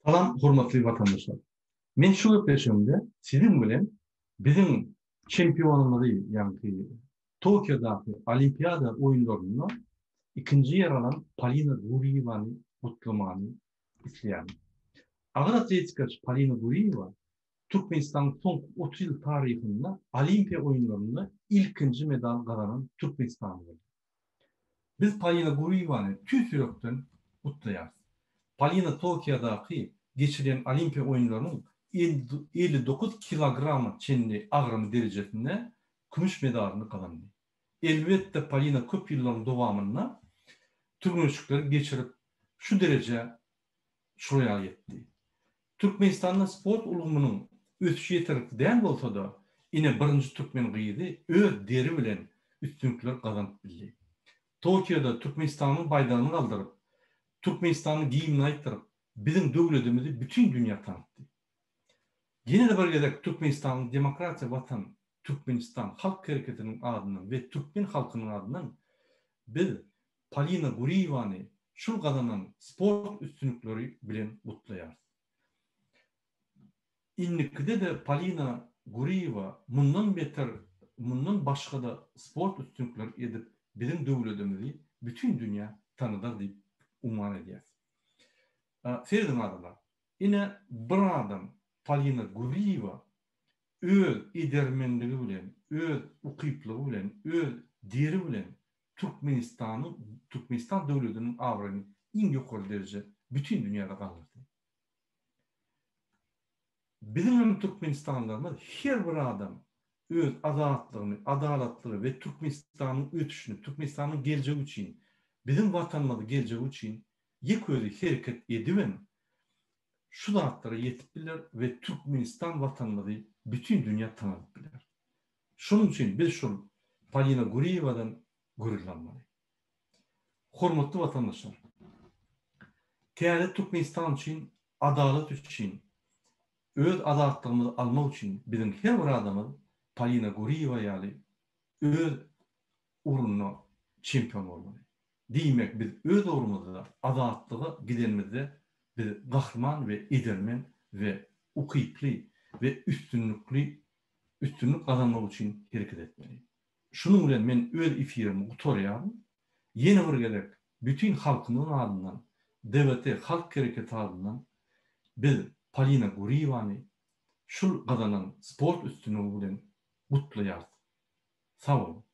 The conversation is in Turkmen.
Salam, hormatly vatandaşlar. Men şu öpleşimde sizin bilen bizim çempiyonları yani Tokyo'daki olimpiyada oyunlarında ikinci yer alan Polina Guriyeva'nı kutlamanı isteyen. Ağır atletikaç Polina Guriyeva Türkmenistan'ın son 30 yıl tarihinde olimpiya oyunlarında ilkinci medal kazanan Türkmenistan'ı. Biz Polina Guriyeva'nı tüy sürekten kutlayarız. Polina Tokyo'daki geçirilen olimpiya oyunlarının 59 kilogramı çenli ağırlığı derecesinde gümüş medalını kazandı. Elbette Polina köp yılların devamında Türkmençikleri geçirip şu derece şuraya yetti. Türkmenistan'da sport ulumunun ötüşü yeterli değil olsa da yine birinci Türkmen gıydı öz deri bilen üstünlükler kazanıp bildi. Tokyo'da Türkmenistan'ın bayrağını kaldırıp Türkmenistan'ın giyimini ayıttırıp bizim devletimizi bütün dünya tanıttı. Yine de bölgede Türkmenistan'ın demokrasiya vatan Türkmenistan Halk Hareketi'nin adından ve Türkmen halkının adından biz Polina Guriyeva'nı şu kazanan spor üstünlükleri bilen kutlayarız. İnnikide de Polina Guriyeva bundan beter, bundan başka da spor üstünlükleri edip bizim devletimizi bütün dünya tanıdır deyip umman ediyoruz. Seyredin adalar. Yine bir adam Polina Guriyeva öz edermenligi bilen, öz ukyplygy bilen, öz deri bilen Türkmenistan devletinin awryny iň ýokary derejede bütün dünyada galdyrdy. Bizim Türkmenistanlarymyz her bir adam öz azatlygyny, adalatlygy we Türkmenistanyň ötüşini, Türkmenistanyň geljegi üçin, bizim watanymyzy geljegi üçin ýeközü hereket ediben şu zatlara yetip biler ve Türkmenistan watanymyzy bütün dünya tanıp biler. Şunun için biz şu Polina Guriyeva'dan gururlanmaly. Hormatly vatandaşlar, täze Türkmenistan için, adalet için, öz azatlygymy almak için bizim her bir adamyz Polina Guriyeva ýaly öz urunyna çempion bolmaly. Diýmek biz öz urumyzda azatlygy gidenimizde bir gahryman we edermen we ukyply we üstünlük kazanmak için hareket etmeli. Şunun bilen men öz ifirimi gutorýarym. Ýene bir gelek bütün halkymyň adyndan, DBT Halk Hareketi adyndan biz Polina Guriyeva'ny şu kazanan sport üstünlüğü bilen kutlaýarys. Sağ olun.